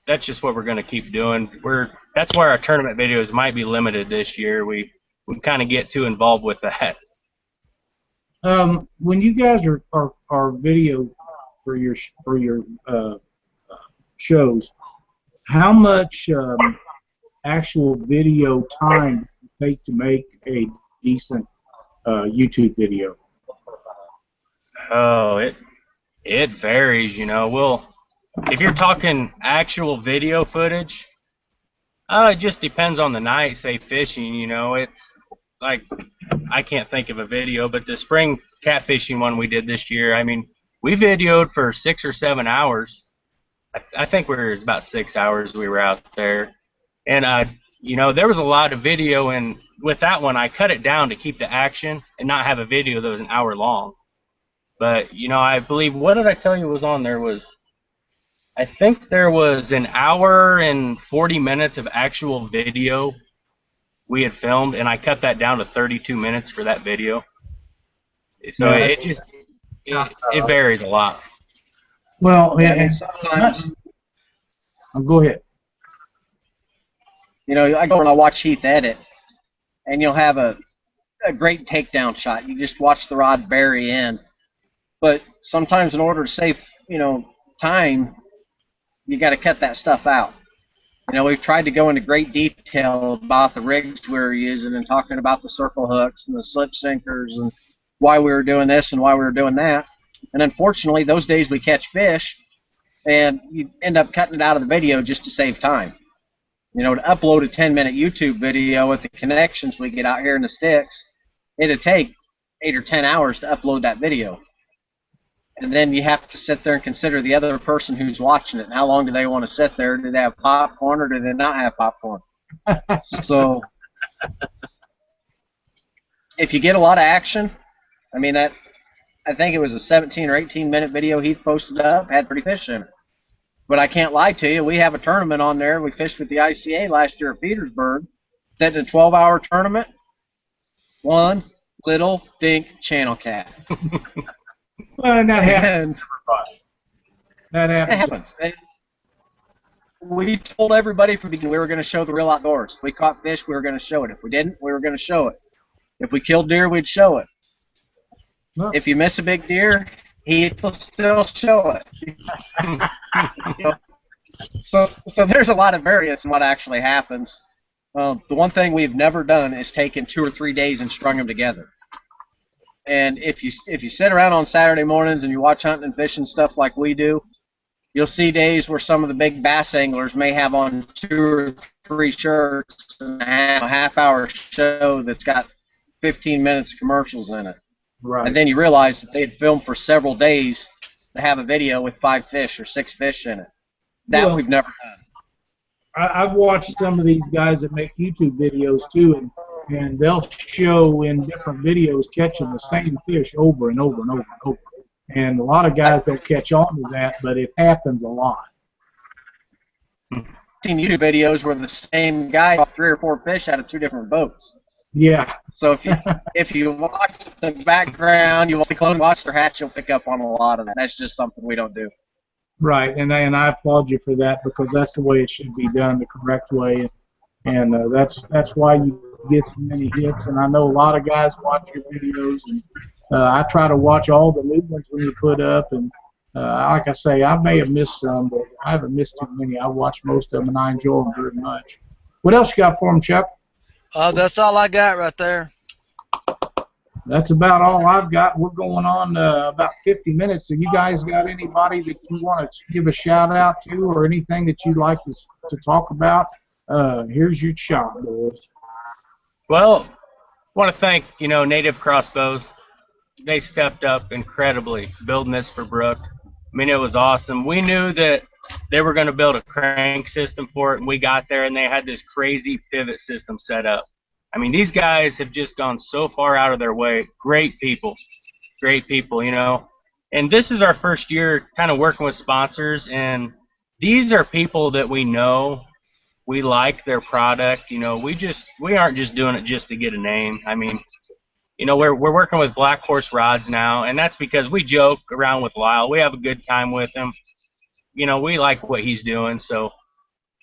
that's just what we're going to keep doing. That's why our tournament videos might be limited this year. We kind of get too involved with that. When you guys are video for your shows, how much actual video time it take to make a decent YouTube video? Oh, it varies, you know. If you're talking actual video footage, it just depends on the night. Say fishing, you know, it's like I can't think of a video, but the spring catfishing one we did this year, I mean, we videoed for 6 or 7 hours. I think it was about 6 hours we were out there, and you know, there was a lot of video, and with that one, I cut it down to keep the action and not have a video that was an hour long. But you know, I believe, what did I tell you was on there was, I think there was an hour and 40 minutes of actual video we had filmed, and I cut that down to 32 minutes for that video. So Yeah. it varies a lot. Well, And sometimes, go ahead. you know, I go and I watch Heath edit, and you'll have a great takedown shot. You just watch the rod bury in. But sometimes in order to save, you know, time, you got to cut that stuff out. You know, we've tried to go into great detail about the rigs we were using and talking about the circle hooks and the slip sinkers and why we were doing this and why we were doing that. And unfortunately, those days we catch fish, and you end up cutting it out of the video just to save time. You know, to upload a 10-minute YouTube video with the connections we get out here in the sticks, it'd take 8 or 10 hours to upload that video. And then you have to sit there and consider the other person who's watching it and how long do they want to sit there. Do they have popcorn or do they not have popcorn? So if you get a lot of action, I mean, I think it was a 17 or 18-minute video Heath posted up, had pretty fish in it. But I can't lie to you, we have a tournament on there. We fished with the ICA last year at Petersburg. Set in a 12-hour tournament. One little dink channel cat. Well, that happens. That It happens. happens. We told everybody from the beginning we were going to show the real outdoors. If we caught fish, we were going to show it. If we didn't, we were going to show it. If we killed deer, we'd show it. Well, If you miss a big deer, he'll still show it. You know? So there's a lot of variance in what actually happens. The one thing we've never done is taken 2 or 3 days and strung them together. And if you sit around on Saturday mornings and you watch hunting and fishing stuff like we do, you'll see days where some of the big bass anglers may have on 2 or 3 shirts and have a half-hour show that's got 15 minutes of commercials in it. right. And then you realize that they had filmed for several days to have a video with 5 fish or 6 fish in it. That Well, we've never done. I've watched some of these guys that make YouTube videos too, and they'll show in different videos catching the same fish over and over and over and over. And a lot of guys don't catch on to that, but it happens a lot. I've seen YouTube videos where the same guy caught 3 or 4 fish out of 2 different boats. Yeah. So if you watch the background, you watch their hatch, you'll pick up on a lot of that. That's just something we don't do. Right, and I applaud you for that, because that's the way it should be done, the correct way, and that's why you get so many hits. And I know a lot of guys watch your videos, and I try to watch all the new ones when you put up. And like I say, I may have missed some, but I haven't missed too many. I watch most of them, and I enjoy them very much. What else you got for them, Chuck? That's all I got right there. That's about all I've got. We're going on about 50 minutes. So you guys got anybody that you want to give a shout out to, or anything that you'd like to talk about? Here's your shot, boys. Well, I want to thank, you know, Native Crossbows. They stepped up incredibly building this for Brooke. I mean, it was awesome. We knew that they were going to build a crank system for it, and we got there, and they had this crazy pivot system set up. I mean, these guys have just gone so far out of their way. Great people, you know. And this is our first year kind of working with sponsors, and these are people that we know. We like their product. You know, we aren't just doing it just to get a name. I mean, you know, we're working with Black Horse Rods now, and that's because we joke around with Lyle. We have a good time with him. You know, we like what he's doing, so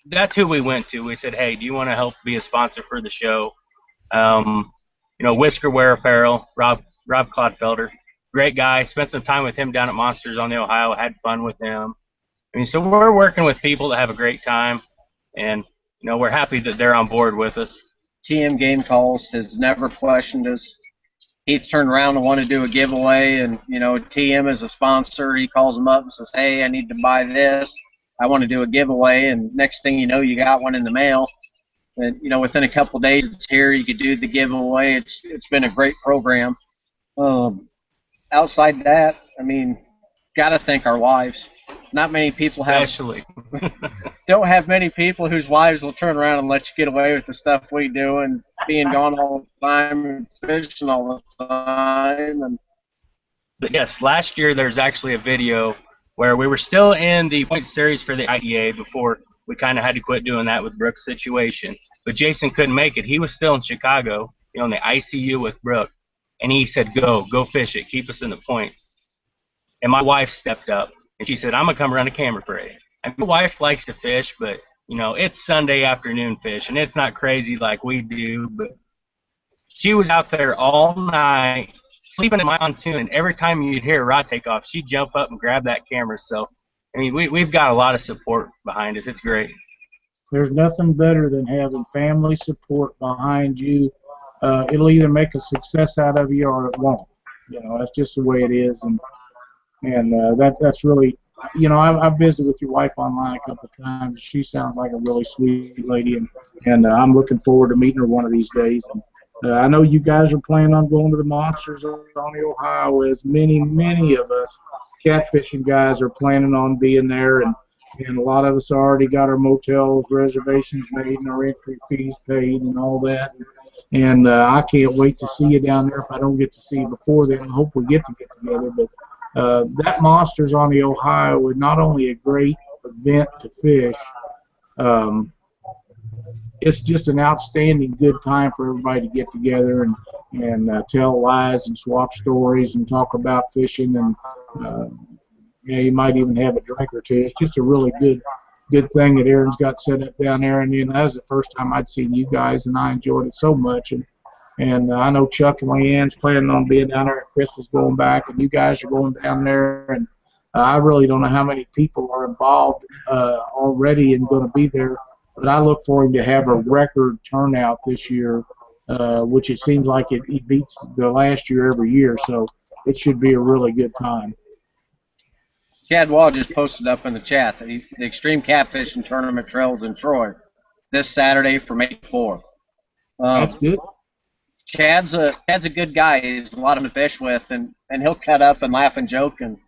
that's who we went to. We said, hey, do you want to help be a sponsor for the show? You know, Whisker Wear Apparel, Rob Clodfelder, great guy. Spent some time with him down at Monsters on the Ohio. Had fun with him. I mean, so we're working with people that have a great time, and we're happy that they're on board with us. TM Game Calls has never questioned us. He's turned around and wanted to do a giveaway, and TM is a sponsor. He calls them up and says, "Hey, I need to buy this. I want to do a giveaway," and next thing you know, you got one in the mail. And within a couple of days, it's here. You could do the giveaway. It's been a great program. Outside that, I mean, gotta thank our wives. Not many people have. Especially. Don't have many people whose wives will turn around and let you get away with the stuff we do, and being gone all the time and fishing all the time. But yes, last year there's actually a video where we were still in the point series for the ITA before we kind of had to quit doing that with Brooke's situation. But Jason couldn't make it. He was still in Chicago, in the ICU with Brooke, and he said, "Go fish it. Keep us in the point." And my wife stepped up, and she said, "I'm going to come run a camera parade." And my wife likes to fish, but, it's Sunday afternoon fish, and it's not crazy like we do. But she was out there all night, sleeping in my pontoon, and every time you'd hear a rod take off, she'd jump up and grab that camera. So, I mean, we've got a lot of support behind us. It's great. There's nothing better than having family support behind you. It'll either make a success out of you or it won't. That's just the way it is, and that's really, I've visited with your wife online a couple of times. She sounds like a really sweet lady, and I'm looking forward to meeting her one of these days. And I know you guys are planning on going to the Monsters on the Ohio, as many of us catfishing guys are planning on being there, and a lot of us already got our motels reservations made and our entry fees paid and all that. And I can't wait to see you down there. If I don't get to see you before then, I hope we get together. But that Monsters on the Ohio is not only a great event to fish, it's just an outstanding good time for everybody to get together and tell lies and swap stories and talk about fishing, and you might even have a drink or two. It's just a really good thing that Aaron's got set up down there, and that was the first time I'd seen you guys, and I enjoyed it so much. And I know Chuck and Leanne's planning on being down there, and Chris is going back, and you guys are going down there, and I really don't know how many people are involved already and going to be there, but I look for him to have a record turnout this year, which it seems like it beats the last year every year, so it should be a really good time. Chad Wall just posted up in the chat that the Extreme Catfishing Tournament trails in Troy this Saturday from 8 to 4. That's good. Chad's a good guy. He's a lot of fun to fish with, and he'll cut up and laugh and joke and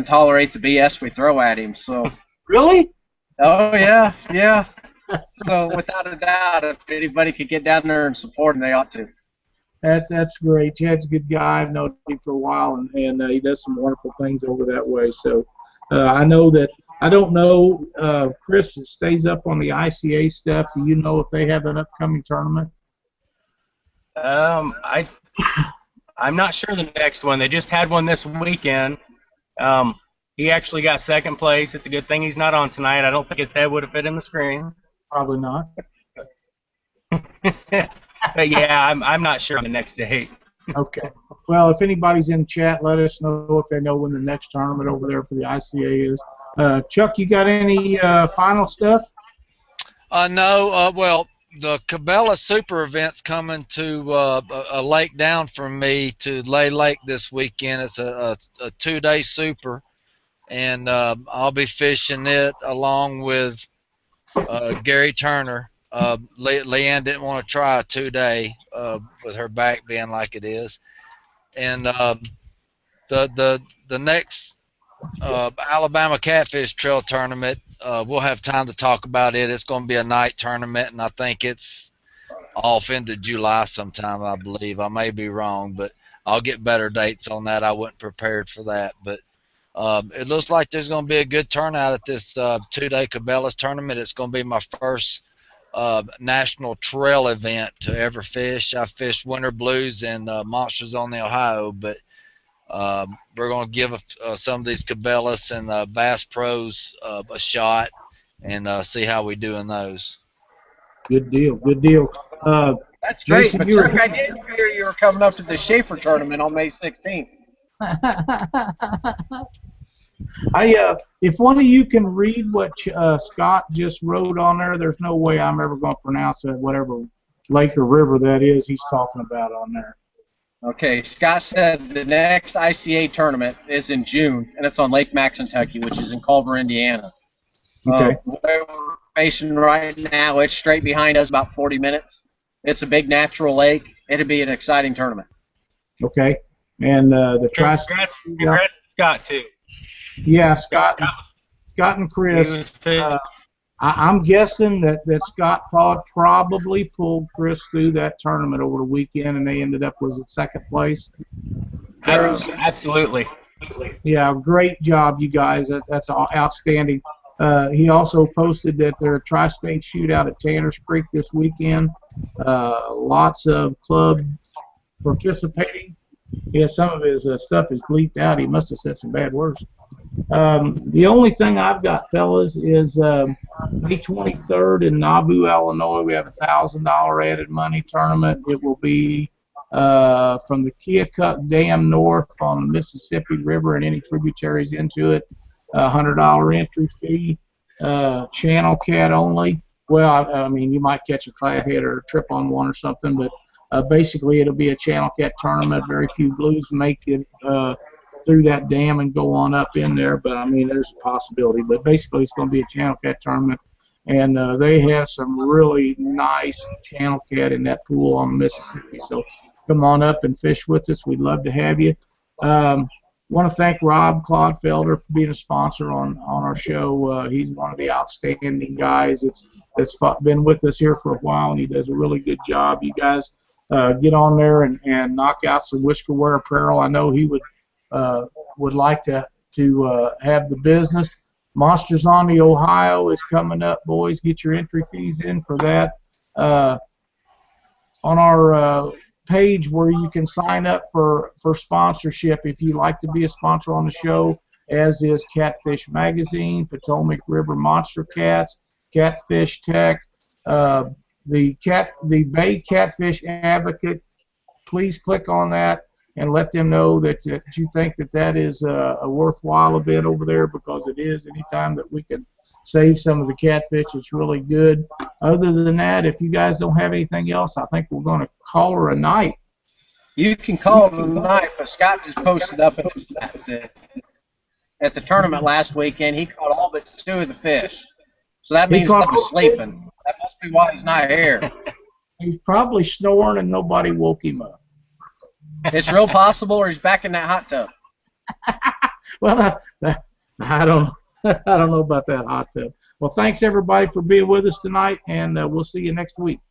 tolerate the BS we throw at him. So really? Oh yeah. So without a doubt, if anybody could get down there and support him, they ought to. That's great. Chad's a good guy. I've known him for a while, and he does some wonderful things over that way. So I know that. I don't know. Chris stays up on the ICA stuff. Do you know if they have an upcoming tournament? I'm not sure the next one. They just had one this weekend. He actually got second place. It's a good thing he's not on tonight. I don't think his head would have fit in the screen. Probably not. But yeah, I'm not sure on the next date. Okay. Well, if anybody's in chat, let us know if they know when the next tournament over there for the ICA is. Chuck, you got any final stuff? No. Well, the Cabela Super event's coming to a lake down from me to Lay Lake this weekend. It's a 2-day super, and I'll be fishing it along with Gary Turner. Leanne didn't want to try a 2-day with her back being like it is, and the next Alabama Catfish Trail Tournament, we'll have time to talk about it. It's going to be a night tournament, and I think it's off into July sometime, I believe. I may be wrong, but I'll get better dates on that. I wasn't prepared for that, but it looks like there's going to be a good turnout at this 2-day Cabela's tournament. It's going to be my first national trail event to ever fish. I fished Winter Blues and Monsters on the Ohio, but we're going to give some of these Cabela's and Bass Pros a shot and see how we do in those. Good deal. Good deal. That's great. Jason, But Chuck, I did hear you were coming up to the Schaefer tournament on May 16th. If one of you can read what Scott just wrote on there, there's no way I'm ever going to pronounce that, whatever lake or river that is he's talking about on there. Okay, Scott said the next ICA tournament is in June, and it's on Lake Maxentucky, which is in Culver, Indiana. Okay. Where we're facing right now, it's straight behind us, about 40 minutes. It's a big natural lake. It'll be an exciting tournament. Okay. And the Congrats, Scott, too. Yeah, Scott and Chris. I'm guessing that Scott probably pulled Chris through that tournament over the weekend, and they ended up with second place. Absolutely. Yeah, great job, you guys. That's outstanding. He also posted that their tri-state shootout at Tanner's Creek this weekend. Lots of clubs participating. Yeah, some of his stuff is bleeped out. He must have said some bad words. The only thing I've got, fellas, is May 23rd in Nauvoo, Illinois. We have a $1,000 added money tournament. It will be from the Keokuk Dam north on the Mississippi River and any tributaries into it. $100 entry fee. Channel cat only. Well, I mean, you might catch a flathead or a trip on one or something, but basically it'll be a channel cat tournament. Very few blues make it through that dam and go on up in there, but I mean, there's a possibility. But basically, it's going to be a channel cat tournament, and they have some really nice channel cat in that pool on the Mississippi. So come on up and fish with us. We'd love to have you. Want to thank Rob Clodfelder for being a sponsor on our show. He's one of the outstanding guys that's been with us here for a while, and he does a really good job. You guys get on there and knock out some Whisker Wear apparel. I know he would like to have the business. Monsters on the Ohio is coming up, boys. Get your entry fees in for that. On our page where you can sign up for sponsorship if you'd like to be a sponsor on the show, as is Catfish Magazine, Potomac River Monster Cats, Catfish Tech, the Bay Catfish Advocate. Please click on that and let them know that you think that is a worthwhile event over there, because it is. Anytime that we can save some of the catfish, it's really good. Other than that, if you guys don't have anything else, I think we're going to call her a night. You can call it a night, but Scott just posted up at the tournament last weekend. He caught all but 2 of the fish. So that means he was sleeping. That must be why he's not here. He's probably snoring and nobody woke him up. It's real possible, or he's back in that hot tub. Well, I don't know about that hot tub. Well, thanks everybody for being with us tonight, and we'll see you next week.